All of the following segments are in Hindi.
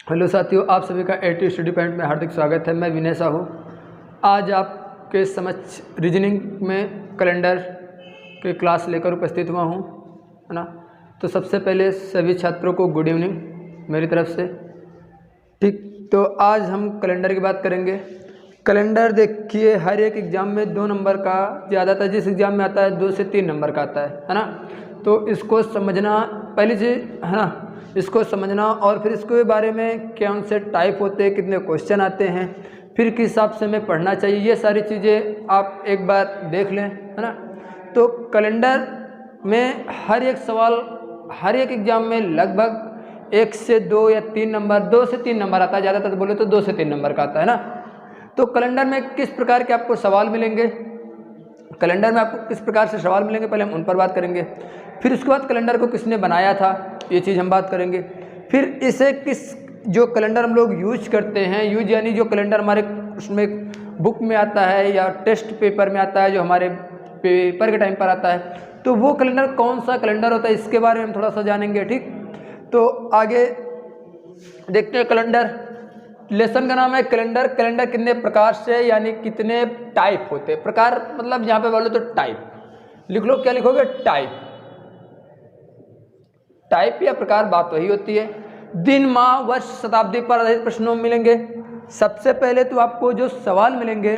हेलो साथियों, आप सभी का एटी स्टडी पॉइंट में हार्दिक स्वागत है। मैं विनय साहू आज आपके समक्ष रीजनिंग में कैलेंडर की क्लास लेकर उपस्थित हुआ हूँ, है ना। तो सबसे पहले सभी छात्रों को गुड इवनिंग मेरी तरफ से। ठीक, तो आज हम कैलेंडर की बात करेंगे। कैलेंडर देखिए, हर एक एग्ज़ाम में 2 नंबर का, ज़्यादातर जिस एग्ज़ाम में आता है 2 से 3 नंबर का आता है ना। तो इसको समझना पहली चीज़, है ना। इसको समझना और फिर इसके बारे में कौन से टाइप होते हैं, कितने क्वेश्चन आते हैं, फिर किस हिसाब से हमें पढ़ना चाहिए, ये सारी चीज़ें आप एक बार देख लें, है ना। तो कैलेंडर में हर एक सवाल, हर एक एग्ज़ाम में लगभग 1 से 2 या 3 नंबर, 2 से 3 नंबर आता है, ज़्यादातर बोले तो 2 से 3 नंबर का आता है ना। तो कैलेंडर में किस प्रकार के आपको सवाल मिलेंगे, कैलेंडर में आपको किस प्रकार से सवाल मिलेंगे, पहले हम उन पर बात करेंगे। फिर उसके बाद कैलेंडर को किसने बनाया था, ये चीज़ हम बात करेंगे। फिर इसे जो कैलेंडर हम लोग यूज करते हैं, यूज यानी जो कैलेंडर हमारे उसमें बुक में आता है या टेस्ट पेपर में आता है, जो हमारे पेपर के टाइम पर आता है, तो वो कैलेंडर कौन सा कैलेंडर होता है, इसके बारे में हम थोड़ा सा जानेंगे। ठीक, तो आगे देखते हैं। कैलेंडर लेसन का नाम है कैलेंडर। कैलेंडर कितने प्रकार से यानी कितने टाइप होते हैं, प्रकार मतलब यहाँ पे बोलो तो टाइप लिख लो। क्या लिखोगे? टाइप। टाइप या प्रकार बात वही होती है। दिन, माह, वर्ष, शताब्दी पर आधारित प्रश्नों मिलेंगे। सबसे पहले तो आपको जो सवाल मिलेंगे,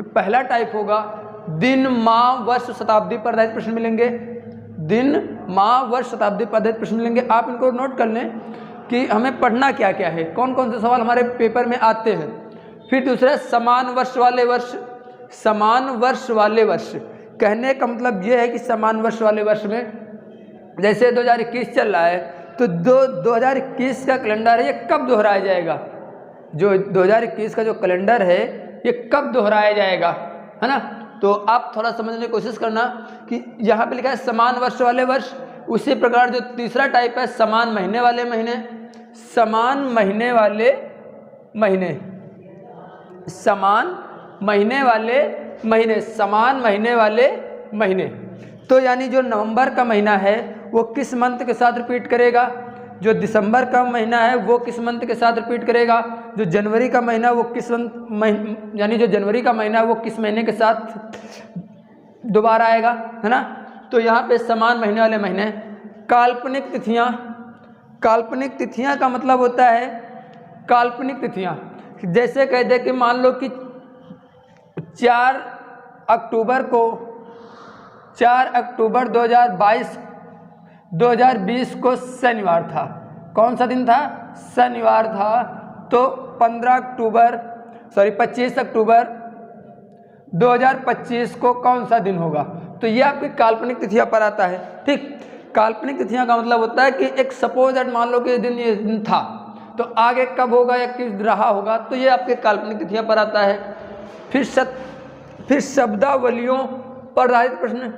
पहला टाइप होगा दिन, माह, वर्ष, शताब्दी पर आधारित प्रश्न मिलेंगे। दिन, माह, वर्ष, शताब्दी पर आधारित प्रश्न मिलेंगे। आप इनको नोट कर लें कि हमें पढ़ना क्या क्या है, कौन कौन से सवाल हमारे पेपर में आते हैं। फिर दूसरा समान वर्ष वाले वर्ष। समान वर्ष वाले वर्ष कहने का मतलब ये है कि समान वर्ष वाले वर्ष में जैसे 2021 चल रहा है, तो 2021 का कैलेंडर है, ये कब दोहराया जाएगा। जो 2021 का जो कैलेंडर है ये कब दोहराया जाएगा, है ना। तो आप थोड़ा समझने की कोशिश करना कि यहाँ पे लिखा है समान वर्ष वाले वर्ष। उसी प्रकार जो तीसरा टाइप है समान महीने वाले महीने। समान महीने वाले महीने, समान महीने वाले महीने, समान महीने वाले महीने। तो यानी जो नवंबर का महीना है वो किस मंथ के साथ रिपीट करेगा, जो दिसंबर का महीना है वो किस मंथ के साथ रिपीट करेगा, जो जनवरी का महीना वो किस यानी जो जनवरी का महीना है वो किस महीने के साथ दोबारा आएगा, है ना। तो यहाँ पे समान महीने वाले महीने। काल्पनिक तिथियाँ। काल्पनिक तिथियाँ का मतलब होता है, काल्पनिक तिथियाँ जैसे कह दे कि मान लो कि 4 अक्टूबर को, 4 अक्टूबर 2020 को शनिवार था। कौन सा दिन था? शनिवार था। तो 25 अक्टूबर 2025 को कौन सा दिन होगा। तो ये आपकी काल्पनिक तिथियां पर आता है। ठीक, काल्पनिक तिथियां का मतलब होता है कि एक सपोज दैट मान लो कि ये दिन था, तो आगे कब होगा या किस रहा होगा, तो ये आपके काल्पनिक तिथियां पर आता है। फिर शब्दावलियों पर आधारित प्रश्न।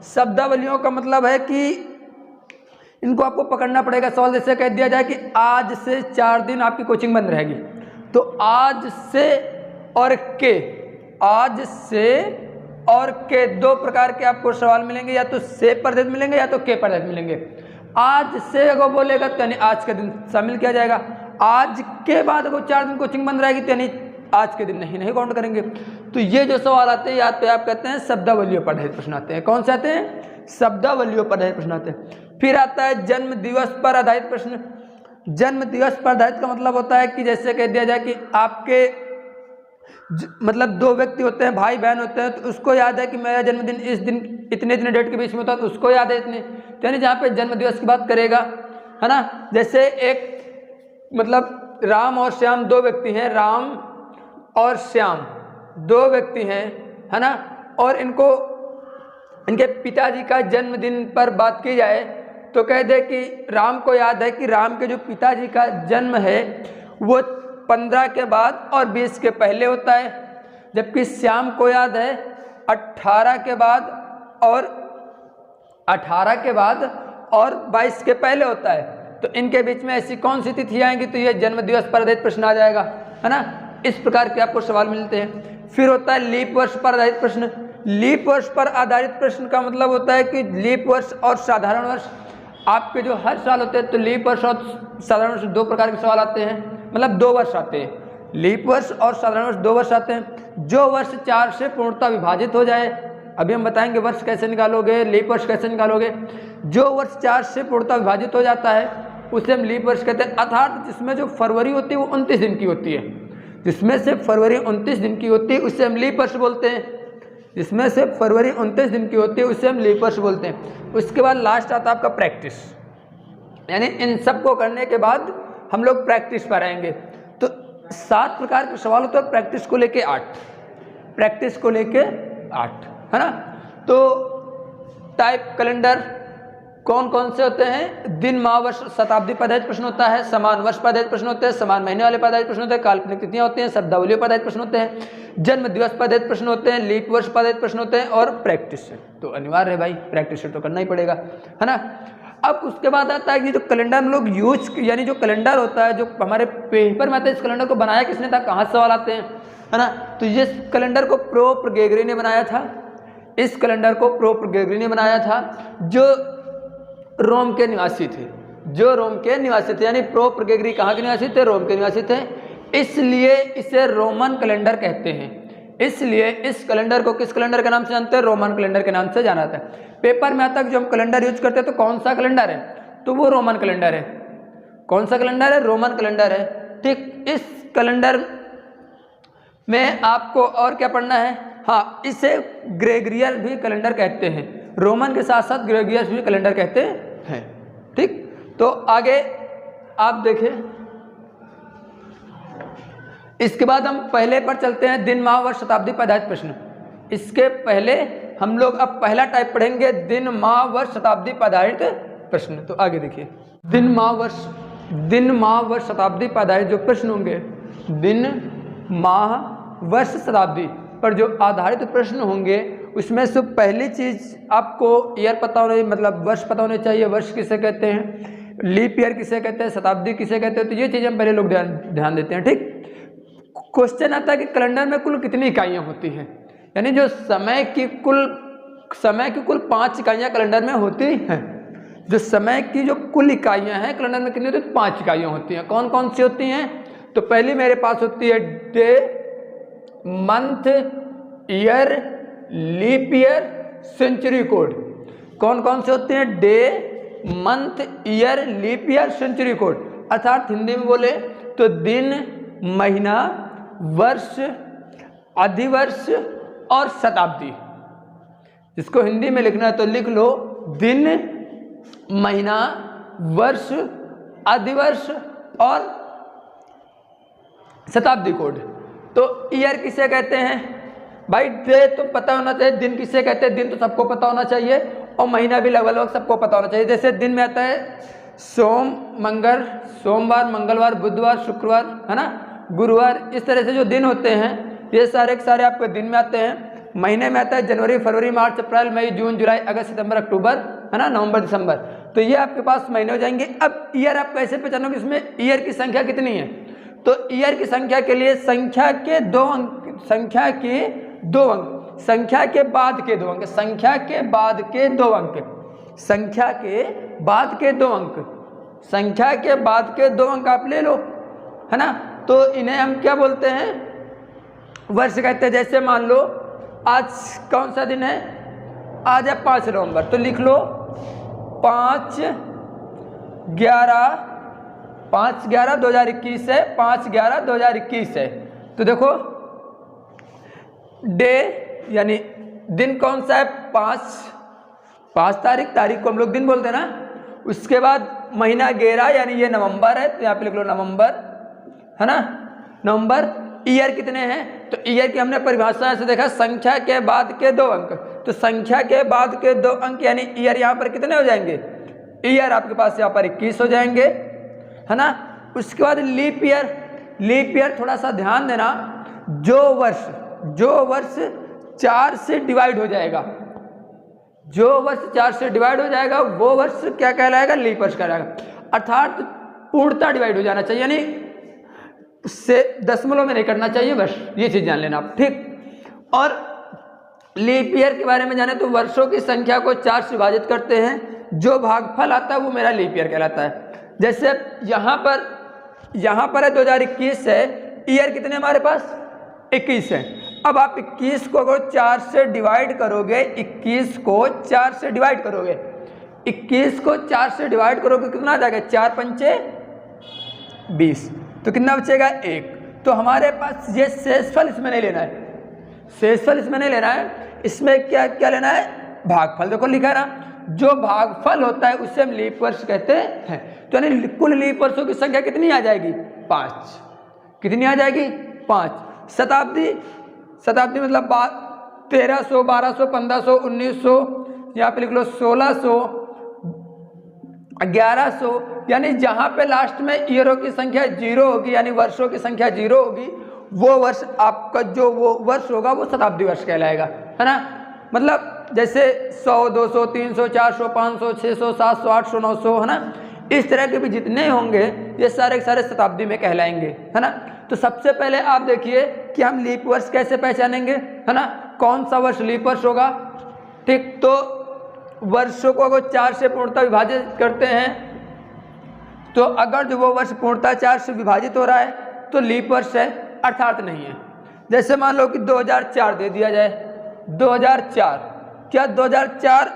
शब्दावलियों का मतलब है कि इनको आपको पकड़ना पड़ेगा। सवाल जैसे कह दिया जाए कि आज से 4 दिन आपकी कोचिंग बंद रहेगी, तो आज से और के, आज से और के 2 प्रकार के आपको सवाल मिलेंगे, या तो से पर आधारित मिलेंगे या तो के पर आधारित मिलेंगे। आज से अगर बोलेगा तो यानी आज का दिन शामिल किया जाएगा। आज के बाद अगर 4 दिन कोचिंग बंद रहेगी तो यानी आज के दिन नहीं काउंट करेंगे। तो ये जो सवाल आते हैं याद पे आप कहते हैं शब्दावलियों पर आधारित प्रश्न आते हैं। कौन से आते हैं? शब्दावलियों पर आधारित प्रश्न आते हैं। फिर आता है जन्म दिवस पर आधारित प्रश्न। जन्म दिवस पर आधारित का मतलब होता है कि जैसे कह दिया जाए कि आपके मतलब 2 व्यक्ति होते हैं, भाई बहन होते हैं, तो उसको याद है कि मेरा जन्मदिन इस दिन इतने डेट के बीच में होता है, तो उसको याद है इतने, तो यानी जहाँ पे जन्म दिवस की बात करेगा, है ना। जैसे एक मतलब राम और श्याम 2 व्यक्ति हैं, राम और श्याम 2 व्यक्ति हैं, है ना। और इनके पिताजी का जन्मदिन पर बात की जाए तो कह दे कि राम को याद है कि राम के जो पिताजी का जन्म है वो 15 के बाद और 20 के पहले होता है, जबकि श्याम को याद है 18 के बाद और 22 के पहले होता है। तो इनके बीच में ऐसी कौन सी तिथि आएंगी, तो ये जन्म दिवस पर आधारित प्रश्न आ जाएगा, है ना। इस प्रकार के आपको सवाल मिलते हैं। फिर होता है लीप वर्ष पर आधारित प्रश्न। लीप वर्ष पर आधारित प्रश्न का मतलब होता है कि लीप वर्ष और साधारण वर्ष, आपके जो हर साल होते हैं तो लीप वर्ष और साधारण वर्ष 2 प्रकार के सवाल आते हैं, मतलब 2 वर्ष आते हैं, लीप वर्ष और साधारण वर्ष 2 वर्ष आते हैं। जो वर्ष 4 से पूर्णतः विभाजित हो जाए, अभी हम बताएंगे वर्ष कैसे निकालोगे, लीप वर्ष कैसे निकालोगे। जो वर्ष 4 से पूर्णतः विभाजित हो जाता है उसे हम लीप वर्ष कहते हैं, अर्थात जिसमें जो फरवरी होती है वो 29 दिन की होती है, जिसमें से फरवरी 29 दिन की होती है उसे हम लीप वर्ष बोलते हैं, जिसमें से फरवरी 29 दिन की होती है उसे हम लीप वर्ष बोलते हैं। उसके बाद लास्ट आता है आपका प्रैक्टिस, यानी इन सब को करने के बाद हम लोग प्रैक्टिस पर आएंगे। तो 7 प्रकार के सवाल होते हैं, प्रैक्टिस को लेके 8, प्रैक्टिस को लेके 8, है ना। तो टाइप कैलेंडर कौन कौन से होते हैं? दिन माह वर्ष शताब्दी पर आधारित प्रश्न होता है, समान वर्ष पर आधारित प्रश्न होते हैं, समान महीने वाले पर आधारित प्रश्न होते हैं, काल्पनिक तिथियां होती हैं, शब्दावलियों पर आधारित प्रश्न होते हैं, जन्म दिवस पर आधारित प्रश्न होते हैं, लीप वर्ष पर आधारित प्रश्न होते हैं और प्रैक्टिस। तो अनिवार्य है भाई, प्रैक्टिस तो करना ही पड़ेगा, है ना। अब उसके बाद आता है कि जो कैलेंडर हम लोग यूज, यानी जो कैलेंडर होता है जो हमारे पेपर में आता है, इस कैलेंडर को बनाया किसने था, कहाँ सवाल आते हैं, है ना। तो ये कैलेंडर को प्रोप ग्रेगरी ने बनाया था, इस कैलेंडर को प्रोप ग्रेगरी ने बनाया था, जो रोम के निवासी थे, जो रोम के निवासी थे, यानी प्रोप ग्रेगरी कहाँ के निवासी थे, रोम के निवासी थे, इसलिए इसे रोमन कैलेंडर कहते हैं। इसलिए इस कैलेंडर को किस कैलेंडर के नाम से जानते हैं, रोमन कैलेंडर के नाम से जाना जाता है। पेपर में आता है जो हम कैलेंडर यूज करते हैं तो कौन सा कैलेंडर है, तो वो रोमन कैलेंडर है। कौन सा कैलेंडर है, रोमन कैलेंडर है। ठीक, इस कैलेंडर में आपको और क्या पढ़ना है, हाँ, इसे ग्रेगरियल भी कैलेंडर कहते हैं, रोमन के साथ साथ ग्रेगरियस भी कैलेंडर कहते हैं। ठीक, तो आगे आप देखें, इसके बाद हम पहले पर चलते हैं, दिन माह वर्ष शताब्दी पर आधारित प्रश्न। इसके पहले हम लोग अब पहला टाइप पढ़ेंगे, दिन माह वर्ष शताब्दी पर आधारित प्रश्न। तो आगे देखिए, दिन माह वर्ष शताब्दी पर आधारित जो प्रश्न होंगे, दिन माह वर्ष शताब्दी पर जो आधारित प्रश्न होंगे, उसमें से पहली चीज आपको ईयर पता होना, मतलब वर्ष पता होने चाहिए। वर्ष किसे कहते हैं, लीप ईयर किसे कहते हैं, शताब्दी किसे कहते हैं, तो ये चीज़ हम पहले लोग ध्यान देते हैं। ठीक, क्वेश्चन आता है कि कैलेंडर में कुल कितनी इकाइयाँ होती हैं, यानी जो समय की कुल 5 इकाइयाँ कैलेंडर में होती हैं। जो समय की जो कुल इकाइयाँ हैं कैलेंडर में कितनी होती है, 5 इकाइयाँ होती हैं। कौन कौन सी होती हैं, तो पहली मेरे पास होती है day, month, year, leap year, century code. कौन कौन से होते हैं, day, month, year, leap year, century code. अर्थात हिंदी में बोले तो दिन, महीना, वर्ष, अधिवर्ष और शताब्दी। जिसको हिंदी में लिखना है तो लिख लो, दिन, महीना, वर्ष, अधिवर्ष और शताब्दी कोड। तो ईयर किसे कहते हैं भाई, डे तो पता होना चाहिए, दिन किसे कहते हैं, दिन तो सबको पता होना चाहिए, और महीना भी लगभग सबको पता होना चाहिए। जैसे दिन में आता है सोमवार, मंगलवार, बुधवार, शुक्रवार, है ना, गुरुवार, इस तरह से जो दिन होते हैं ये सारे के सारे आपके दिन में आते हैं। महीने में आता है जनवरी, फरवरी, मार्च, अप्रैल, मई, जून, जुलाई, अगस्त, सितंबर, अक्टूबर, है ना, नवंबर, दिसंबर। तो ये आपके पास महीने हो जाएंगे। अब ईयर आप कैसे पहचानोगे, इसमें ईयर की संख्या कितनी है, तो ईयर की संख्या के लिए संख्या के दो अंक, संख्या के बाद के दो अंक, संख्या के बाद के दो अंक, संख्या के बाद के दो अंक, संख्या के बाद के दो अंक आप ले लो, है ना। तो इन्हें हम क्या बोलते हैं, वर्ष कहते हैं। जैसे मान लो आज कौन सा दिन है, आज है 5 नवंबर, तो लिख लो 5/11/2021 है, 5/11/2021 है। तो देखो डे यानी दिन कौन सा है, 5 तारीख को हम लोग दिन बोलते हैं ना। उसके बाद महीना 11 यानी ये नवंबर है, तो यहाँ पे लिख लो नवंबर, है ना, नवंबर। ईयर कितने हैं, तो ईयर की हमने परिभाषा से देखा, संख्या के बाद के दो अंक, तो संख्या के बाद के दो अंक यानी ईयर यहाँ पर कितने हो जाएंगे, ईयर आपके पास यहाँ पर 21 हो जाएंगे, है ना। उसके बाद लीप ईयर थोड़ा सा ध्यान देना, जो वर्ष 4 से डिवाइड हो जाएगा, जो वर्ष 4 से डिवाइड हो जाएगा वो वर्ष क्या कहलाएगा, लीप वर्ष कहलाएगा। अर्थात पूर्णता डिवाइड हो जाना चाहिए, यानी उससे दशमलव में नहीं करना चाहिए वर्ष, ये चीज जान लेना आप, ठीक। और लीप ईयर के बारे में जाने तो वर्षों की संख्या को 4 से विभाजित करते हैं, जो भागफल आता है वो मेरा लीप ईयर कहलाता है। जैसे यहाँ पर है 2021 है, ईयर कितने हमारे पास 21 है। अब आप 21 को अगर 4 से डिवाइड करोगे, 21 को 4 से डिवाइड करोगे, 21 को 4 से डिवाइड करोगे कितना आ जाएगा, 4 पंचे 20, तो कितना बचेगा 1। तो हमारे पास ये शेषफल इसमें नहीं लेना है, शेषफल इसमें नहीं लेना है, इसमें क्या क्या लेना है, भागफल। देखो लिखा है ना, जो भागफल होता है उसे हम लीप वर्ष कहते हैं। तो यानी कुल लीप वर्षों की संख्या कितनी आ जाएगी, 5। कितनी आ जाएगी, 5। शताब्दी मतलब 1300, 1200, 1500, 1900, यहाँ पे लिख लो 1600, 1100, यानी जहाँ पे लास्ट में ईयरों की संख्या 0 होगी, यानी वर्षों की संख्या 0 होगी, वो वर्ष आपका जो वो वर्ष होगा वो शताब्दी वर्ष कहलाएगा, है ना। मतलब जैसे 100, 200, 300, 400, 500, 600, 700, 800, 900, है ना, इस तरह के भी जितने होंगे ये सारे के सारे शताब्दी में कहलाएंगे, है ना। तो सबसे पहले आप देखिए कि हम लीप वर्ष कैसे पहचानेंगे, है ना, कौन सा वर्ष लीप वर्ष होगा। ठीक, तो वर्षों को अगर 4 से पूर्णतः विभाजित करते हैं, तो अगर जो वो वर्ष पूर्णतः 4 से विभाजित हो रहा है तो लीप वर्ष है, अर्थात नहीं है। जैसे मान लो कि 2004 दे दिया जाए, 2004, क्या 2004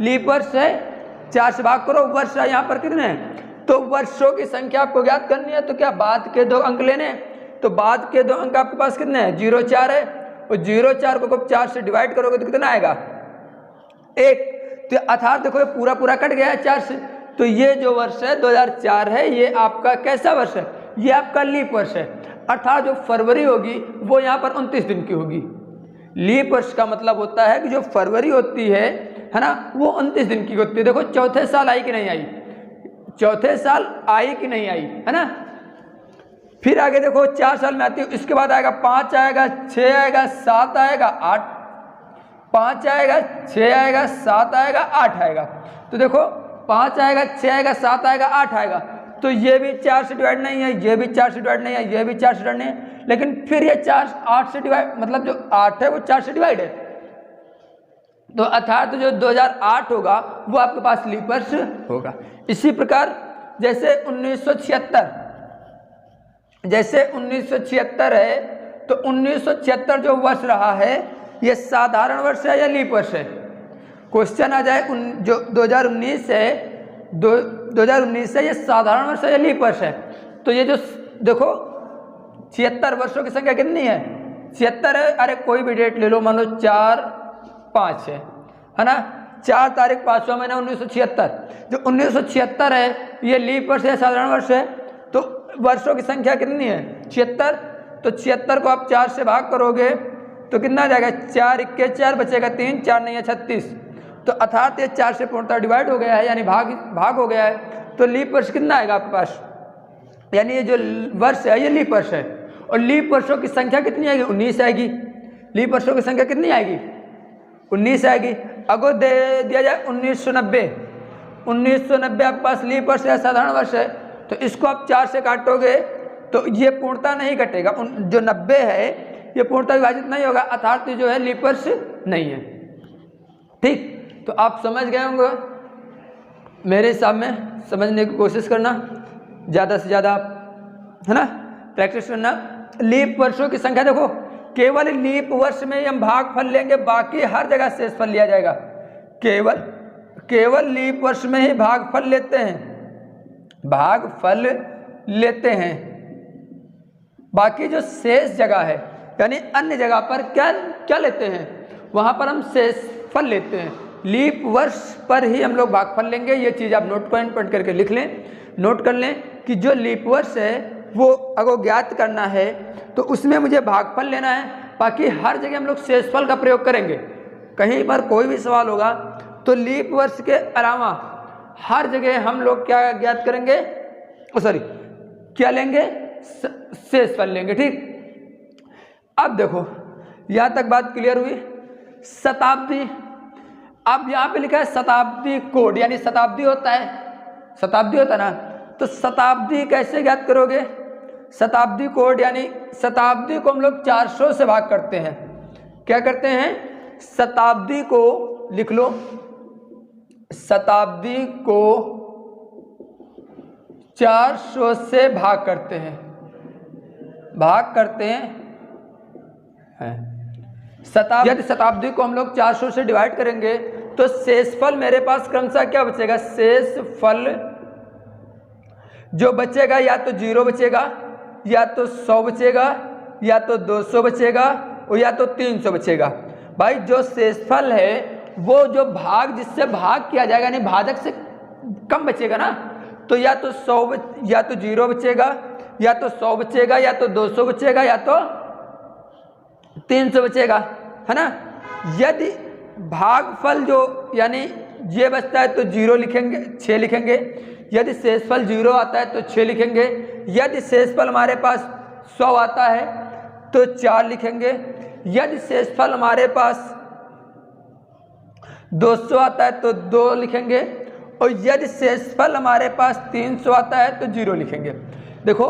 लीप वर्ष है, 4 से भाग करो, वर्ष यहाँ पर कितने हैं, तो वर्षों की संख्या आपको ज्ञात करनी है, तो क्या बाद के 2 अंक लेने, तो बाद के 2 अंक आपके पास कितने हैं, 0, 4 है, और 0, 4 को 4 से डिवाइड करोगे तो कितना आएगा, 1। तो अर्थात देखो ये पूरा पूरा कट गया है 4 से, तो ये जो वर्ष है 2004 है, ये आपका कैसा वर्ष है, ये आपका लीप वर्ष है। अर्थात जो फरवरी होगी वो यहाँ पर 29 दिन की होगी। लीप वर्ष का मतलब होता है कि जो फरवरी होती है ना, वो 29 दिन की होती है। देखो चौथे साल आई कि नहीं आई, चौथे साल आई कि नहीं आई, है ना। फिर आगे देखो 4 साल में आती है, इसके बाद आएगा 5 आएगा, 6 आएगा, 7 आएगा, 8, 5 आएगा, 6 आएगा, 7 आएगा, 8 आएगा। तो देखो 5 आएगा, 6 आएगा, 7 आएगा, 8 आएगा, तो ये भी 4 से डिवाइड नहीं है, ये भी 4 से डिवाइड नहीं है, ये भी 4 से डिवाइड नहीं है, लेकिन फिर ये 8 से डिवाइड, मतलब जो 8 है वो 4 से डिवाइड है। तो अर्थात जो 2008 होगा वो आपके पास लीप वर्ष होगा। इसी प्रकार जैसे 1976 है, तो 1976 जो वर्ष रहा है ये साधारण वर्ष है या लीप वर्ष है। क्वेश्चन आ जाए जो 2019 है, 2019 है, ये साधारण वर्ष है या लीप वर्ष है। तो ये जो देखो 76 वर्षों की संख्या कितनी है, 76 है। अरे कोई भी डेट ले लो, मान लो 4/5 है ना, 4 तारीख 5वां महीना 1976। जो 1976 है ये लीप वर्ष है, साधारण वर्ष है। तो वर्षों की संख्या कितनी है, 76। तो 76 को आप 4 से भाग करोगे तो कितना आ जाएगा, 4 × 1 4 बचेगा 3, 4 नहीं है 36। तो अर्थात ये 4 से पूर्णतः डिवाइड हो गया है, यानी भाग हो गया है। तो लीप वर्ष कितना आएगा आपके पास, यानी ये जो वर्ष है ये लीप वर्ष है। और लीप वर्षों की संख्या कितनी आएगी, 19 आएगी। लीप वर्षों की संख्या कितनी आएगी, 19 आएगी। अगर दे दिया जाए 1990, 1990 आपके पास लीप वर्ष है, साधारण वर्ष है। तो इसको आप 4 से काटोगे तो ये पूर्णतः नहीं कटेगा, जो 90 है ये पूर्णतः विभाजित नहीं होगा, अर्थात जो है लीप वर्ष नहीं है। ठीक, तो आप समझ गए होंगे। मेरे हिसाब में समझने की कोशिश करना, ज़्यादा से ज़्यादा, है ना, प्रैक्टिस करना। लीप वर्षों की संख्या देखो, केवल लीप वर्ष में ही हम भागफल लेंगे, बाकी हर जगह शेषफल लिया जाएगा। केवल लीप वर्ष में ही भागफल लेते हैं, बाकी जो शेष जगह है यानी अन्य जगह पर क्या लेते हैं, वहाँ पर हम शेषफल लेते हैं। लीप वर्ष पर ही हम लोग भागफल लेंगे। ये चीज़ आप नोट पॉइंट करके लिख लें, नोट कर लें कि जो लीप वर्ष है वो अगर ज्ञात करना है तो उसमें मुझे भागफल लेना है, बाकी हर जगह हम लोग शेषफल का प्रयोग करेंगे। कहीं पर कोई भी सवाल होगा तो लीप वर्ष के अलावा हर जगह हम लोग क्या ज्ञात करेंगे, क्या लेंगे, शेषफल लेंगे। ठीक, अब देखो यहाँ तक बात क्लियर हुई। शताब्दी, अब यहाँ पे लिखा है शताब्दी कोड, यानी शताब्दी होता है ना, तो शताब्दी कैसे ज्ञात करोगे, शताब्दी कोड यानी शताब्दी को हम लोग 400 से भाग करते हैं। क्या करते हैं, शताब्दी को लिख लो शताब्दी को 400 से भाग करते हैं, शताब्दी, यदि शताब्दी को हम लोग 400 से डिवाइड करेंगे तो शेषफल मेरे पास क्रमशः क्या बचेगा, शेषफल जो बचेगा या तो 0 बचेगा, या तो 100 बचेगा, या तो 200 बचेगा, और या तो 300 बचेगा। भाई जो शेषफल है वो जो भाग जिससे भाग किया जाएगा यानी भाजक से कम बचेगा ना, तो या तो 100 या तो 0 बचेगा, या तो 100 बचेगा, या तो 200 बचेगा, या तो 300 बचेगा, है ना। यदि भागफल जो यानी ये बचता है तो 0 लिखेंगे, 6 लिखेंगे। यदि शेषफल 0 आता है तो 6 लिखेंगे। यदि शेषफल हमारे पास 100 आता है तो 4 लिखेंगे। यदि शेषफल हमारे पास 200 आता है तो 2 लिखेंगे। और यदि शेषफल हमारे पास 300 आता है तो 0 लिखेंगे। देखो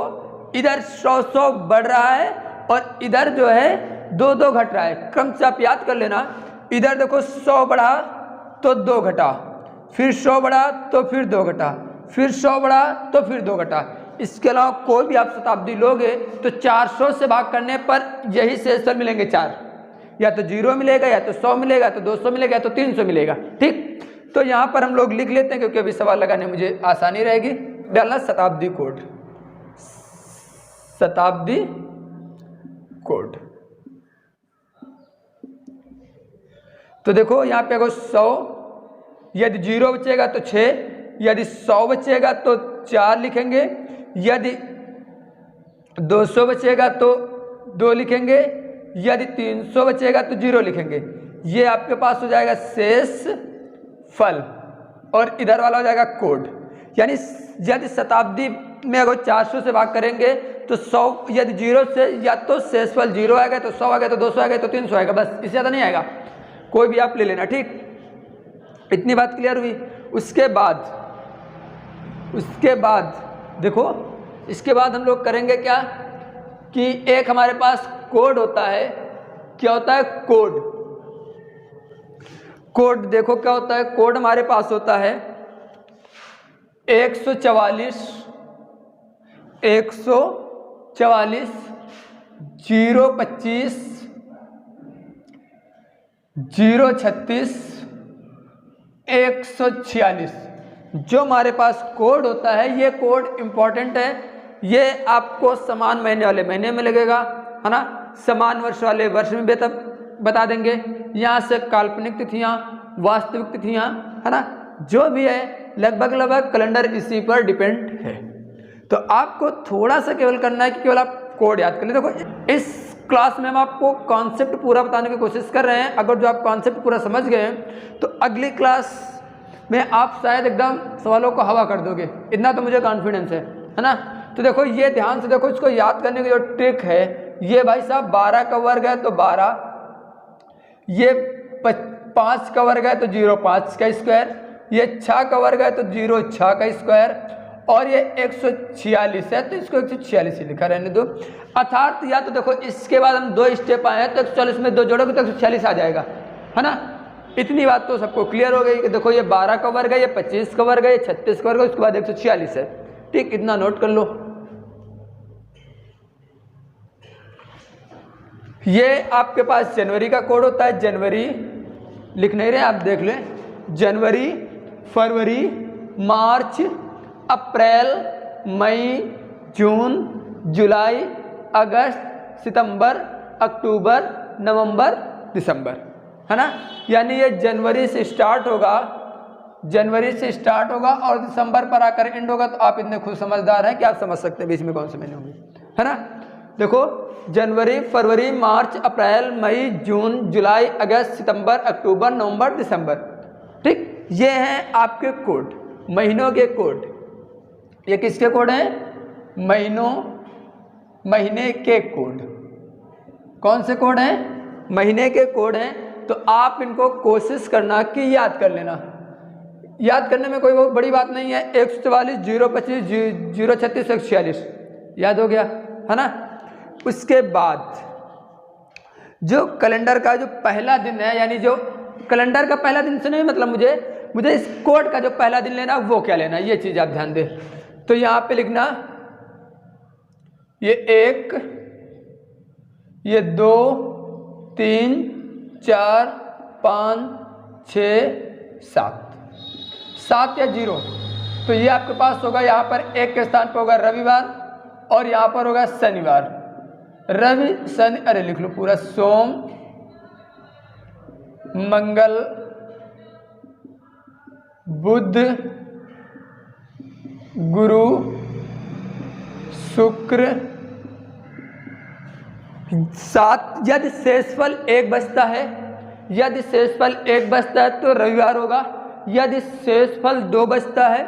इधर 100 बढ़ रहा है और इधर जो है 2 घट रहा है। क्रम से आप याद कर लेना, इधर देखो 100 बढ़ा तो 2 घटा, फिर 100 बढ़ा तो फिर 2 घटा, फिर 100 बढ़ा तो फिर 2 घटा। इसके अलावा कोई भी आप शताब्दी लोगे तो 400 से भाग करने पर यही शेषफल मिलेंगे 4, या तो 0 मिलेगा, या तो 100 मिलेगा, या तो 200 मिलेगा, या तो 300 मिलेगा। ठीक, तो यहाँ पर हम लोग लिख लेते हैं क्योंकि अभी सवाल लगाने में मुझे आसानी रहेगी। डालना शताब्दी कोड, शताब्दी कोड। तो देखो यहाँ पे अगर 100, यदि 0 बचेगा तो 6, यदि 100 बचेगा तो 4 लिखेंगे, यदि 200 बचेगा तो 2 लिखेंगे, यदि 300 बचेगा तो 0 लिखेंगे। ये आपके पास हो जाएगा शेष फल और इधर वाला हो जाएगा कोड। यानी यदि शताब्दी में अगर 400 से भाग करेंगे तो 100, यदि 0 से या तो शेषफल 0 आएगा, तो 100 आएगा, तो 200 आएगा, तो 300 आएगा, बस इससे ज़्यादा नहीं आएगा। कोई भी आप ले लेना। ठीक, इतनी बात क्लियर हुई। उसके बाद देखो, इसके बाद हम लोग करेंगे क्या कि एक हमारे पास कोड होता है। क्या होता है? कोड देखो क्या होता है। कोड हमारे पास होता है 144 025 036 146। जो हमारे पास कोड होता है, ये कोड इंपॉर्टेंट है। ये आपको समान महीने वाले महीने में लगेगा, है ना, समान वर्ष वाले वर्ष में बता देंगे। यहाँ से काल्पनिक तिथियाँ, वास्तविक तिथियाँ, है ना, जो भी है लगभग कैलेंडर इसी पर डिपेंड है। तो आपको थोड़ा सा केवल करना है कि केवल आप कोड याद कर लें। देखो इस क्लास में हम आपको कॉन्सेप्ट पूरा बताने की कोशिश कर रहे हैं। अगर जो आप कॉन्सेप्ट पूरा समझ गए हैं तो अगली क्लास में आप शायद एकदम सवालों को हवा कर दोगे, इतना तो मुझे कॉन्फिडेंस है ना। तो देखो ये ध्यान से देखो, इसको याद करने की जो ट्रिक है, ये भाई साहब 12 का वर्ग है तो 12, ये 5 का वर्ग है तो 0.5 का स्क्वायर, ये 6 का वर्ग है तो 0.6 का स्क्वायर, और ये 146 है तो इसको 146 ही लिखा रहने दो। अर्थात या तो देखो इसके बाद हम 2 स्टेप आए हैं तो 140 में 2 जोड़ोगे तो 146 आ जाएगा, है ना। इतनी बात तो सबको क्लियर हो गई कि देखो ये 12 का वर्ग है, ये 25 का वर्ग है, ये 36 का वर्ग है, उसके बाद 146 है। ठीक, इतना नोट कर लो। ये आपके पास जनवरी का कोड होता है। जनवरी लिख नहीं रहे आप, देख लें। जनवरी, फरवरी, मार्च, अप्रैल, मई, जून, जुलाई, अगस्त, सितंबर, अक्टूबर, नवंबर, दिसंबर, है ना। यानी ये जनवरी से स्टार्ट होगा, और दिसंबर पर आकर एंड होगा। तो आप इतने खुद समझदार हैं कि आप समझ सकते हैं बीच में कौन से महीने होंगे, है ना। देखो जनवरी, फरवरी, मार्च, अप्रैल, मई, जून, जुलाई, अगस्त, सितंबर, अक्टूबर, नवंबर, दिसंबर। ठीक, ये हैं आपके कोड, महीनों के कोड। ये किसके कोड हैं? महीने के कोड। कौन से कोड हैं? महीने के कोड हैं। तो आप इनको कोशिश करना कि याद कर लेना। याद करने में कोई बहुत बड़ी बात नहीं है। 144 025 036 146 याद हो गया, है ना। उसके बाद जो कैलेंडर का जो पहला दिन है, यानी जो कैलेंडर का पहला दिन से नहीं मतलब मुझे, मुझे इस कोड का जो पहला दिन लेना वो क्या लेना, ये चीज़ आप ध्यान दें। तो यहाँ पे लिखना ये 1, ये 2, 3, 4, 5, 6, 7 या 0। तो ये आपके पास होगा, यहाँ पर 1 के स्थान पर होगा रविवार और यहाँ पर होगा शनिवार। रवि शनि, अरे लिख लो पूरा, सोम मंगल बुध गुरु शुक्र 7। यदि शेषफल 1 बचता है, यदि शेषफल 1 बचता है तो रविवार होगा। यदि शेषफल 2 बचता है,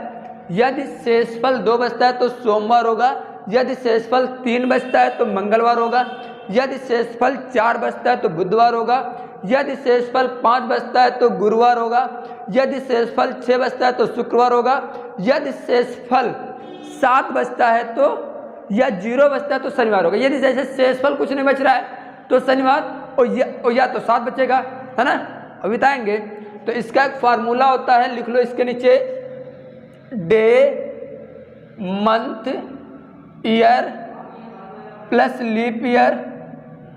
यदि शेषफल 2 बचता है तो सोमवार होगा। यदि शेषफल 3 बचता है तो मंगलवार होगा। यदि शेषफल 4 बचता है तो बुधवार होगा। यदि शेषफल 5 बचता है तो गुरुवार होगा। यदि शेषफल 6 बचता है तो शुक्रवार होगा। यदि शेषफल 7 बचता है तो, या 0 बचता है तो शनिवार होगा। यदि जैसे शेषफल कुछ नहीं बच रहा है तो शनिवार और या तो 7 बचेगा, है ना, अभी बताएंगे। तो इसका एक फार्मूला होता है, लिख लो इसके नीचे, day month year plus leap year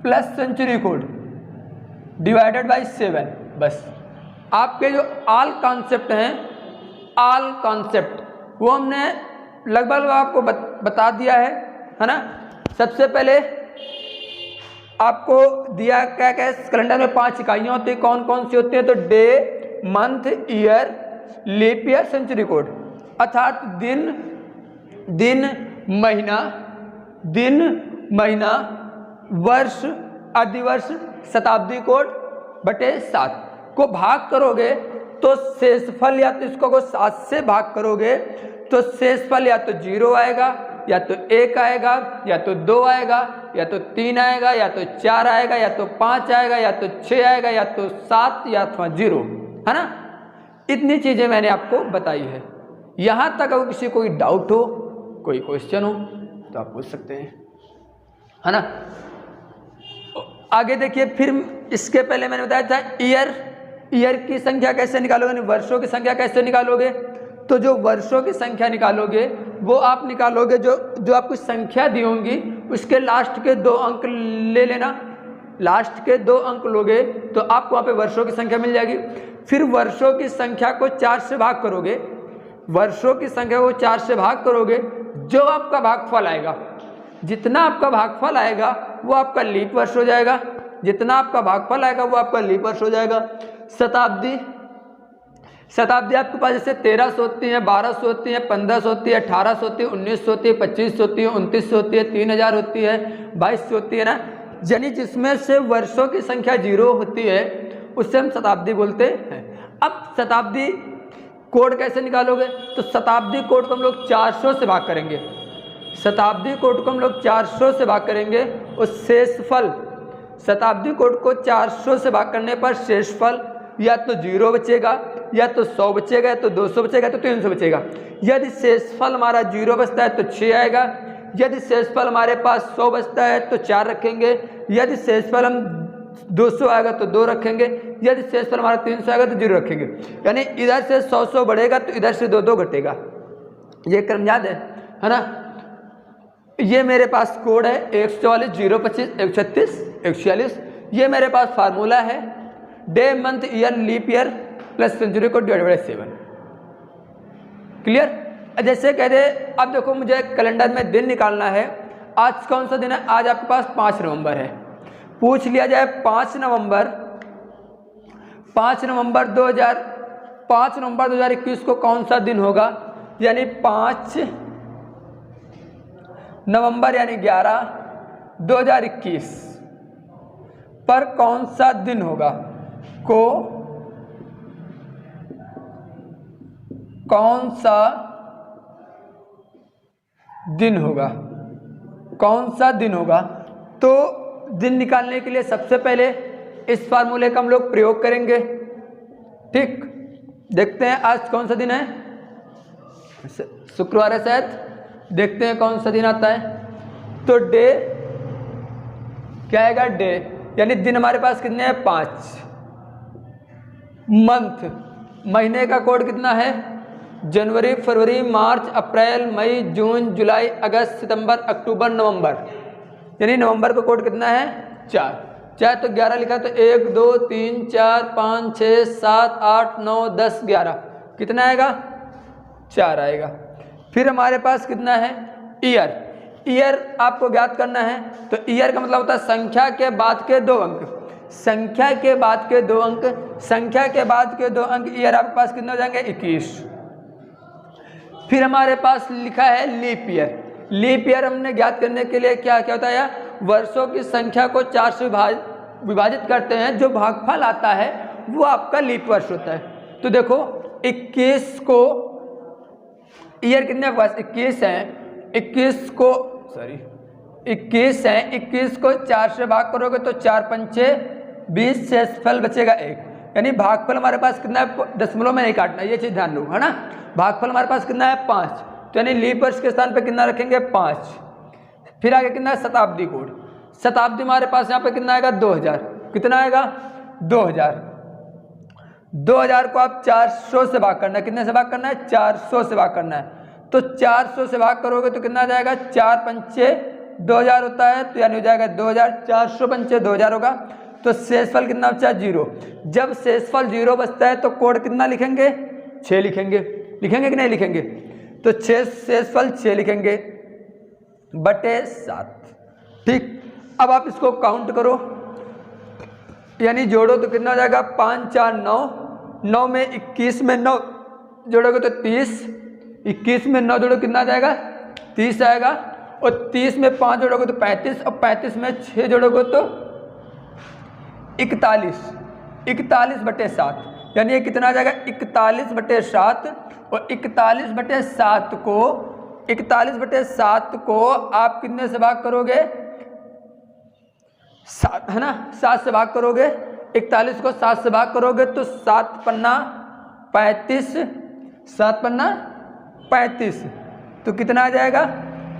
plus century code divided by 7। बस आपके जो ऑल कॉन्सेप्ट हैं, ऑल कॉन्सेप्ट वो हमने लगभग आपको बता दिया है ना। सबसे पहले आपको दिया क्या क्या, कैलेंडर में 5 इकाइयाँ होती है, कौन कौन सी होती हैं? तो day month year leap year century code, अर्थात दिन महीना वर्ष अधिवर्ष शताब्दी कोड बटे 7 को भाग करोगे तो शेषफल, या तो इसको 7 से भाग करोगे तो शेषफल या तो 0 आएगा, या तो 1 आएगा, या तो 2 आएगा, या तो 3 आएगा, या तो 4 आएगा, या तो 5 आएगा, या तो 6 आएगा, या तो 7 या अथवा 0, है ना। इतनी चीज़ें मैंने आपको बताई है। यहाँ तक अगर किसी कोई डाउट हो, कोई क्वेश्चन हो तो आप पूछ सकते हैं, है ना। आगे देखिए, फिर इसके पहले मैंने बताया था ईयर की संख्या कैसे निकालोगे, वर्षों की संख्या कैसे निकालोगे। तो जो वर्षों की संख्या निकालोगे वो आप निकालोगे, जो आपको संख्या दी होंगी उसके लास्ट के 2 अंक ले लेना। लास्ट के 2 अंक लोगे तो आपको वहाँ पे वर्षों की संख्या मिल जाएगी। फिर वर्षों की संख्या को 4 से भाग करोगे, वर्षों की संख्या को 4 से भाग करोगे, जो आपका भागफल आएगा, जितना आपका भागफल आएगा वो आपका लीप वर्ष हो जाएगा। जितना आपका भागफल आएगा वो आपका लीप वर्ष हो जाएगा। शताब्दी आपके पास जैसे 1300 होती है, 1200 होती है, 1500 होती है, 1800 होती है, 1900 होती है, 2500 होती है, 2900 होती है, 3000 होती है, 2200 होती है ना। यानी जिसमें से वर्षों की संख्या 0 होती है उससे हम शताब्दी बोलते हैं। अब शताब्दी कोड कैसे निकालोगे? तो शताब्दी कोड को हम लोग 400 से भाग करेंगे। शताब्दी कोड को हम लोग 400 से भाग करेंगे और शेषफल, शताब्दी कोड को 400 से भाग करने पर शेषफल या तो 0 बचेगा, या तो 100 बचेगा, या तो 200 बचेगा, तो 300 बचेगा। यदि शेषफल हमारा 0 बचता है तो 6 आएगा। यदि शेषफल हमारे पास 100 बचता है तो 4 रखेंगे। यदि शेषफल हम 200 आएगा तो 2 रखेंगे। यदि शेषफल हमारा 300 आएगा तो 0 रखेंगे। यानी इधर से 100 बढ़ेगा तो इधर से 2 घटेगा। ये क्रम याद है ना। ये मेरे पास कोड है 144 025 136 146। ये मेरे पास फार्मूला है day month year leap year plus century code divided by 7। Clear? जैसे कह दे, अब देखो मुझे कैलेंडर में दिन निकालना है। आज कौन सा दिन है? आज आपके पास 5 नवंबर है। पूछ लिया जाए 5 नवंबर 2021 को कौन सा दिन होगा? यानी 5 नवंबर यानी 11 2021 पर कौन सा दिन होगा? कौन सा दिन होगा? कौन सा दिन होगा? तो दिन निकालने के लिए सबसे पहले इस फार्मूले का हम लोग प्रयोग करेंगे। ठीक, देखते हैं आज कौन सा दिन है। शुक्रवार है शायद, देखते हैं कौन सा दिन आता है। तो डे क्या आएगा? डे यानी दिन हमारे पास कितने हैं? 5। मंथ महीने का कोड कितना है? जनवरी, फरवरी, मार्च, अप्रैल, मई, जून, जुलाई, अगस्त, सितंबर, अक्टूबर, नवंबर। यानी नवंबर का कोड कितना है? 4। चाहे तो 11 लिखा तो 1 2 3 4 5 6 7 8 9 10 11 कितना आएगा? 4 आएगा। फिर हमारे पास कितना है? ईयर। ईयर आपको ज्ञात करना है तो ईयर का मतलब होता है संख्या के बाद के 2 अंक। संख्या के बाद के 2 अंक, संख्या के बाद के 2 अंक ईयर आपके पास कितने हो जाएंगे? 21। फिर हमारे पास लिखा है लीप ईयर। लीप ईयर हमने ज्ञात करने के लिए क्या क्या होता है? वर्षों की संख्या को 4 से विभाजित करते हैं, जो भागफल आता है वो आपका लीप वर्ष होता है। तो देखो 21 को ईयर कितने आपके पास? 21 हैं। 21 को 21 को 4 से भाग करोगे तो 4 पंचे 20, शेषफल बचेगा 1। यानी भागफल हमारे पास कितना है? दशमलव में नहीं काटना, ये चीज ध्यान लो, है ना। भागफल हमारे पास कितना है? 5। तो यानी लीप वर्ष के स्थान पे कितना रखेंगे? 5। फिर आगे कितना है? शताब्दी कोड। शताब्दी हमारे पास यहाँ पे कितना आएगा? 2000। कितना आएगा? 2000। 2000 को आप 400 से भाग करना है। कितने से भाग करना है? 400 से भाग करना है। तो 400 से भाग करोगे तो कितना आ जाएगा? 4 पंचे 2000 होता है, तो यानी हो जाएगा 2000। 400 पंचे 2000 होगा, तो शेषफल कितना बचा? 0। जब शेषफल 0 बचता है तो कोड कितना लिखेंगे? 6 लिखेंगे। लिखेंगे कि नहीं लिखेंगे? तो शेषफल 6 लिखेंगे बटे 7। ठीक, अब आप इसको काउंट करो, यानी जोड़ो तो कितना हो जाएगा? 5 4 9, 9 में 21 में 9 जोड़ोगे तो 30, 21 में 9 जोड़ो कितना आ जाएगा? 30 आएगा। और 30 में 5 जोड़ोगे तो 35, और 35 में 6 जोड़ोगे तो 41। 41 बटे 7, यानी ये कितना आ जाएगा? 41 बटे 7। और 41 बटे 7 को 41 बटे 7 को आप कितने से भाग करोगे? 7, है ना। 7 से भाग करोगे। 41 को 7 से भाग करोगे तो 7 पन्ना 35, 7 पन्ना 35, तो कितना आ जाएगा?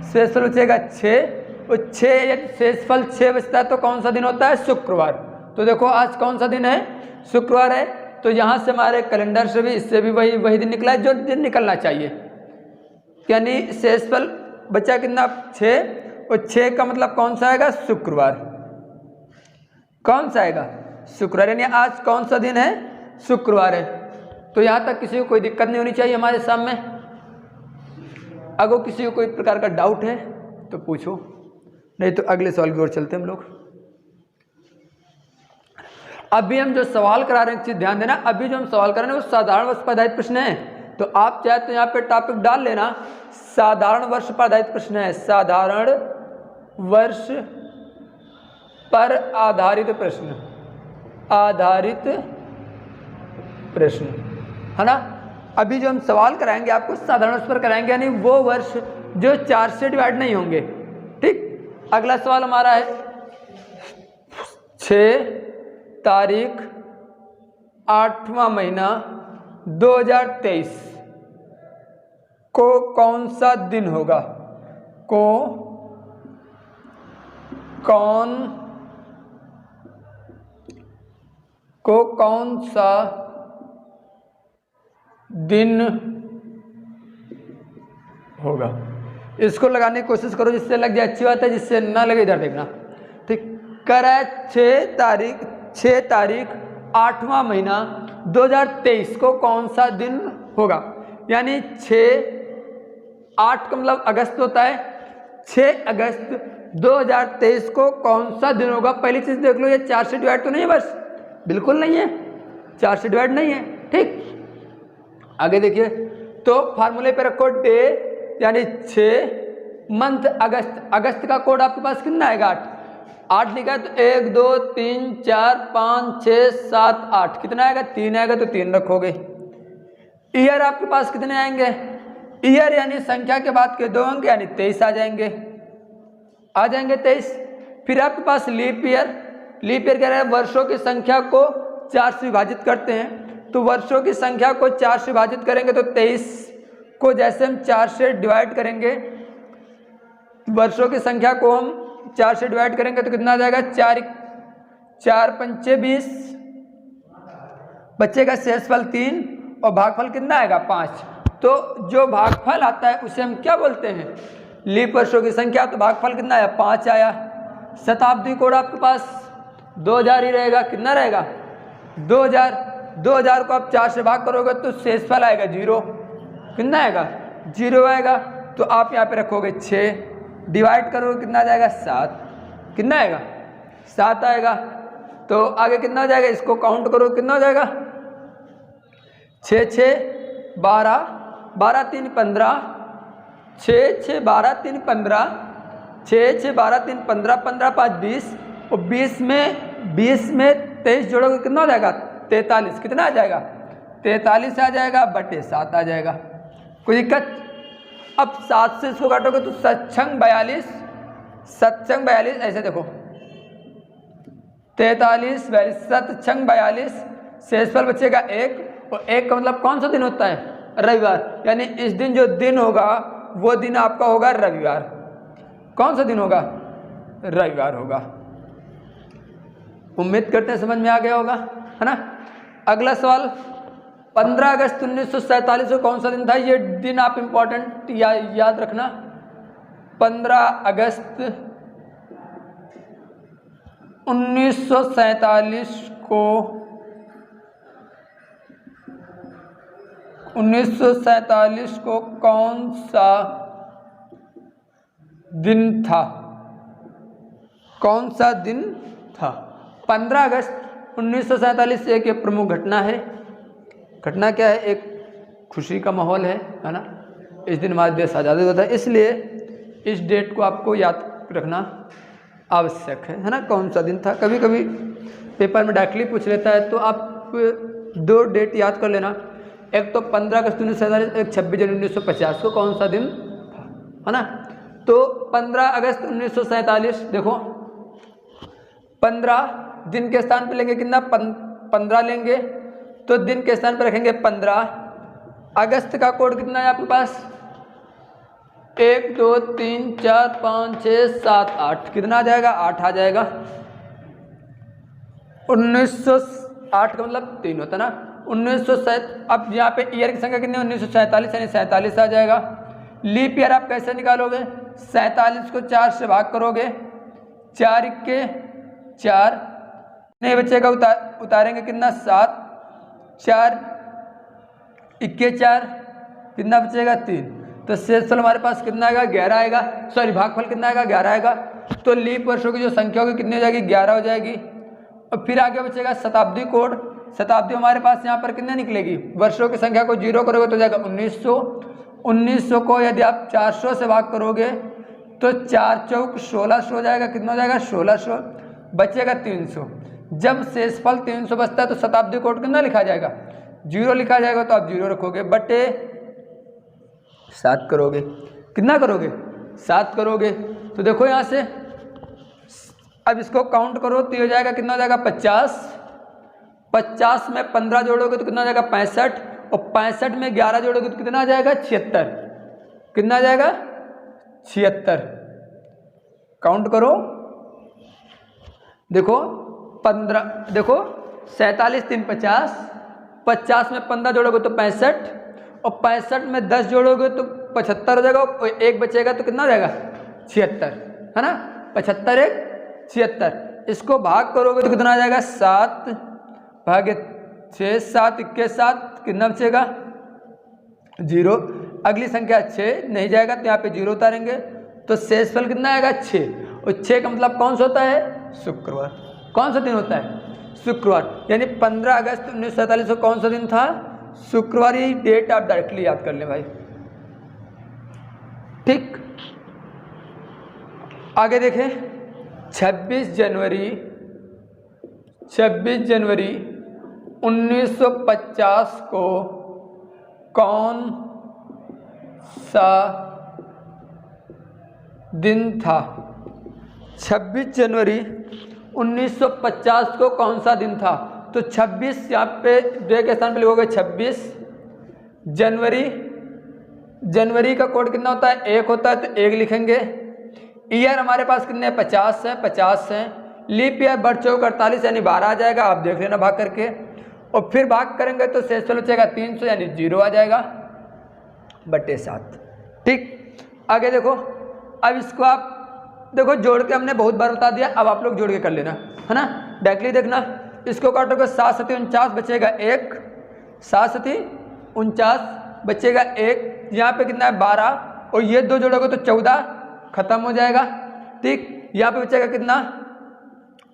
शेषफल बचेगा 6। और 6 शेषफल 6 बचता है तो कौन सा दिन होता है? शुक्रवार। तो देखो आज कौन सा दिन है? शुक्रवार है। तो यहाँ से हमारे कैलेंडर से भी, इससे भी वही दिन निकला है जो दिन निकलना चाहिए। यानी शेषफल बचा कितना? 6। और 6 का मतलब कौन सा आएगा? शुक्रवार। कौन सा आएगा? शुक्रवार। यानी आज कौन सा दिन है? शुक्रवार है। तो यहाँ तक किसी को कोई दिक्कत नहीं होनी चाहिए हमारे सामने। अगर किसी को कोई प्रकार का डाउट है तो पूछो, नहीं तो अगले सवाल की ओर चलते हम लोग। अभी हम जो सवाल करा रहे हैं, चीज ध्यान देना, अभी जो हम सवाल कर रहे हैं वो साधारण वर्ष पर आधारित प्रश्न है। तो आप चाहे तो यहाँ पे टॉपिक डाल लेना, साधारण वर्ष पर आधारित प्रश्न है। साधारण वर्ष पर आधारित प्रश्न, आधारित प्रश्न, है ना। अभी जो हम सवाल कराएंगे आपको साधारण वर्ष पर कराएंगे, यानी वो वर्ष जो 4 से डिवाइड नहीं होंगे। ठीक, अगला सवाल हमारा है 6 तारीख 8वां महीना 2023 को कौन सा दिन होगा? कौन सा दिन होगा? इसको लगाने की कोशिश करो, जिससे लग जाए अच्छी बात है, जिससे ना लगे इधर देखना। ठीक, कर है 6 तारीख 8वां महीना 2023 को कौन सा दिन होगा? यानी 8 का मतलब अगस्त होता है। 6 अगस्त 2023 को कौन सा दिन होगा? पहली चीज देख लो, ये 4 से डिवाइड तो नहीं है वर्ष, बिल्कुल नहीं है, 4 से डिवाइड नहीं है। ठीक, आगे देखिए, तो फार्मूले पे रखो डे, यानी 6 मंथ अगस्त। अगस्त का कोड आपके पास कितना आएगा? 8 लिखा है तो 1 2 3 4 5 6 7 8 कितना आएगा? 3 आएगा, तो 3 रखोगे। ईयर आपके पास कितने आएंगे? ईयर यानी संख्या के बाद के 2 अंक, यानी 23 आ जाएंगे, 23। फिर आपके पास लीप ईयर। लीप ईयर कह रहा है वर्षों की संख्या को 4 से विभाजित करते हैं। तो वर्षों की संख्या को 4 से विभाजित करेंगे तो 23 को जैसे हम 4 से डिवाइड करेंगे, वर्षों की संख्या को हम 4 से डिवाइड करेंगे तो कितना आ जाएगा? 4 पंचे 20, बचेगा शेषफल 3। और भागफल कितना आएगा 5। तो जो भागफल आता है उसे हम क्या बोलते हैं, लीप वर्षों की संख्या। तो भागफल कितना आया 5 आया। शताब्दी कोड आपके पास 2000 ही रहेगा, कितना रहेगा 2000। 2000 को आप 4 से भाग करोगे तो शेषफल आएगा 0, कितना आएगा 0 आएगा। तो आप यहाँ पे रखोगे 6, डिवाइड करोगे कितना आ जाएगा 7, कितना आएगा 7 आएगा। तो आगे कितना हो जाएगा, इसको काउंट करो कितना हो जाएगा 6 6 12, 12 3 15, 6 6 12 3 15, 6 6 12 3 15, 15 5 20, और 20 में 23 जोड़ोगे कितना हो जाएगा 43, कितना आ जाएगा 43 आ जाएगा बटे 7 आ जाएगा। कोई दिक्कत। अब 7 से इसको काटोगे तो सत्संग 42, सत्संग 42, ऐसे देखो 43 42 सत्संग 42, शेषफल बचेगा 1, और 1 का मतलब कौन सा दिन होता है रविवार, यानी इस दिन जो दिन होगा वो दिन आपका होगा रविवार। कौन सा दिन होगा रविवार होगा। उम्मीद करते हैं समझ में आ गया होगा, है ना। अगला सवाल, 15 अगस्त 1947 को कौन सा दिन था, ये दिन आप इंपॉर्टेंट याद रखना। 15 अगस्त 1947 को 1947 को कौन सा दिन था, कौन सा दिन था। 15 अगस्त 1947 एक प्रमुख घटना है। घटना क्या है, एक खुशी का माहौल है ना। इस दिन हमारा देश आज़ाद हुआ था, इसलिए इस डेट को आपको याद रखना आवश्यक है ना। कौन सा दिन था, कभी कभी पेपर में डायरेक्टली पूछ लेता है, तो आप 2 डेट याद कर लेना। एक तो 15 अगस्त 1947, एक 26 जनवरी 1950 को कौन सा दिन था, है ना। तो 15 अगस्त 1947 देखो, 15 दिन के स्थान पर लेंगे कितना 15 लेंगे, तो दिन के स्थान पर रखेंगे 15। अगस्त का कोड कितना है आपके पास 1 2 3 4 5 6 7 8, कितना आ जाएगा 8 आ जाएगा। 1908 का मतलब 3 होता ना। 1907, अब यहाँ पे ईयर की संख्या कितनी है 1947, यानी 47 आ जाएगा। लीप ईयर आप कैसे निकालोगे, 47 को 4 से भाग करोगे, 4 इक्के 4, नहीं बचेगा उतारेंगे कितना 7, 4 इक्के 4, कितना बचेगा 3। तो शेषफल हमारे पास कितना आएगा 11 आएगा, सॉरी भागफल कितना आएगा 11 आएगा। तो लीप वर्षों की जो संख्या होगी कितनी हो जाएगी 11 हो जाएगी। और फिर आगे बचेगा शताब्दी कोड। शताब्दी हमारे पास यहाँ पर कितने निकलेगी, वर्षों की संख्या को 0 करोगे तो जाएगा 1900। 1900 को यदि आप 400 से भाग करोगे तो 4 चौक 1600 हो जाएगा, कितना हो जाएगा 1600, बचेगा 300। जब शेषफल 300 बचता है तो शताब्दी कोड कितना लिखा जाएगा 0 लिखा जाएगा। तो आप 0 रखोगे बटे 7 करोगे, कितना करोगे 7 करोगे। तो देखो यहाँ से अब इसको काउंट करो तो ये हो जाएगा कितना हो जाएगा 50। 50 में 15 जोड़ोगे तो कितना आ जाएगा 65, और 65 में 11 जोड़ोगे तो कितना आ जाएगा 76, कितना आ जाएगा 76। काउंट करो, देखो 15, देखो 47 3 50, 50 में 15 जोड़ोगे तो 65, और 65 में 10 जोड़ोगे तो 75 हो जाएगा, और 1 बचेगा तो कितना हो जाएगा 76, है ना। 75 1 76, इसको भाग करोगे तो कितना आ जाएगा 7 भागे 6, 7 इक्के 7, कितना बचेगा 0। अगली संख्या 6 नहीं जाएगा तो यहाँ पे 0 उतारेंगे, तो शेषफल कितना आएगा 6। और 6 का मतलब कौन सा होता है शुक्रवार। कौन सा दिन होता है शुक्रवार, यानी 15 अगस्त 1947 को कौन सा दिन था शुक्रवार। ही डेट आप डायरेक्टली याद कर लें भाई, ठीक। आगे देखें, 26 जनवरी 1950 को कौन सा दिन था। 26 जनवरी 1950 को कौन सा दिन था। तो 26 यहाँ पे डे के स्थान पे लिखोगे 26 जनवरी। जनवरी का कोड कितना होता है 1 होता है, तो 1 लिखेंगे। ईयर हमारे पास कितने 50 है, 50 है। लीप ईयर बढ़ चौक 48 यानी 12 आ जाएगा, आप देख लेना भाग करके। और फिर भाग करेंगे तो शेषफल बचेगा 300 यानी 0 आ जाएगा बटे 7। ठीक, आगे देखो। अब इसको आप देखो जोड़ के हमने बहुत बार बता दिया, अब आप लोग जोड़ के कर लेना, है ना। डायरेक्टली देखना, इसको काटोगे 7 7 49 बचेगा 1, 7 7 49 बचेगा 1, यहाँ पे कितना है 12 और ये 2 जोड़ोगे तो 14 खत्म हो जाएगा। ठीक, यहाँ पे बचेगा कितना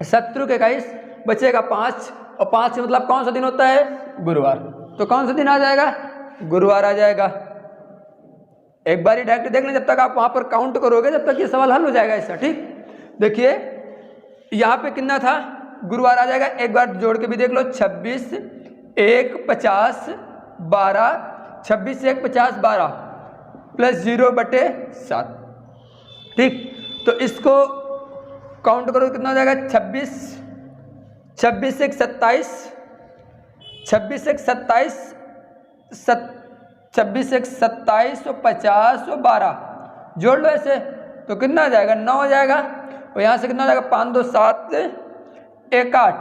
70 के 21 बचेगा 5 और 5 से मतलब कौन सा दिन होता है गुरुवार, तो कौन सा दिन आ जाएगा गुरुवार आ जाएगा। एक बार ही डायरेक्ट देख लें, जब तक आप वहाँ पर काउंट करोगे जब तक ये सवाल हल हो जाएगा ऐसा। ठीक, देखिए यहाँ पे कितना था गुरुवार आ जाएगा, एक बार जोड़ के भी देख लो 26 1 50 12 26 1 50 12 प्लस 0 बटे 7। ठीक, तो इसको काउंट करो कितना हो जाएगा 26 26 1 27 26 1 27 26 1 27 और 50 और 12 जोड़ लो ऐसे तो कितना आ जाएगा 9 हो जाएगा और यहाँ से कितना हो जाएगा 5 2 7 1 8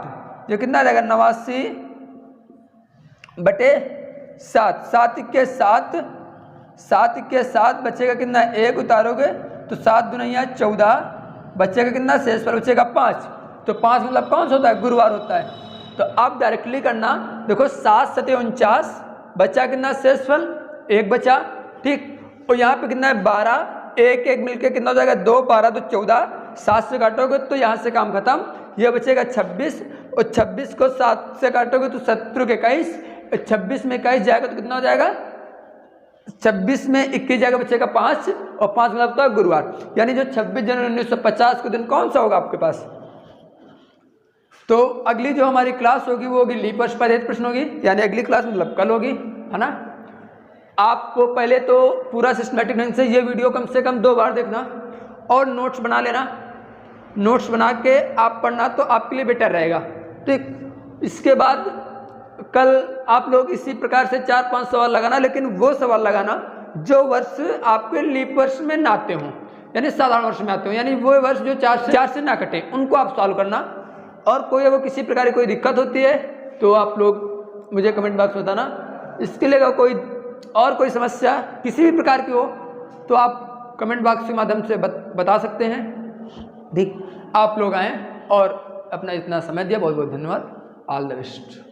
जो कितना आ जाएगा 89 बटे 7 7 के 7 7 के 7 बचेगा कितना 1 उतारोगे तो 7 दुनिया 14 बचेगा कितना शेषफल बचेगा 5, तो 5 मतलब कौन सा होता है गुरुवार होता है। तो आप डायरेक्टली करना, देखो 7 7 49 बचा कितना शेषफल 1 बचा। ठीक, और यहाँ पे कितना है 12 1 1 मिलके कितना हो जाएगा 2 12 तो 14 7 से काटोगे तो यहाँ से काम खत्म, ये बचेगा 26 और 26 को 7 से काटोगे तो 70 के 21, 26 में 21 जाएगा तो कितना हो जाएगा 26 में 21 जाएगा बचेगा 5 और 5 मतलब होता है गुरुवार, यानी जो 26 जनवरी 1950 के दिन कौन सा होगा आपके पास। तो अगली जो हमारी क्लास होगी वो होगी लीप वर्ष पर आधारित प्रश्न होगी, यानी अगली क्लास मतलब कल होगी, है ना। आपको पहले तो पूरा सिस्टमेटिक ढंग से ये वीडियो कम से कम 2 बार देखना और नोट्स बना लेना, नोट्स बना के आप पढ़ना तो आपके लिए बेटर रहेगा। ठीक, इसके बाद कल आप लोग इसी प्रकार से 4-5 सवाल लगाना, लेकिन वो सवाल लगाना जो वर्ष आपके लीप वर्ष में ना आते हों, यानी साधारण वर्ष में आते हों, यानी वो वर्ष जो 4 से ना कटे उनको आप सॉल्व करना। और कोई अगर किसी प्रकार की कोई दिक्कत होती है तो आप लोग मुझे कमेंट बॉक्स में बताना। इसके लिए अगर कोई और कोई समस्या किसी भी प्रकार की हो तो आप कमेंट बॉक्स के माध्यम से बता सकते हैं। ठीक, आप लोग आएँ और अपना इतना समय दिया, बहुत बहुत धन्यवाद। All the best.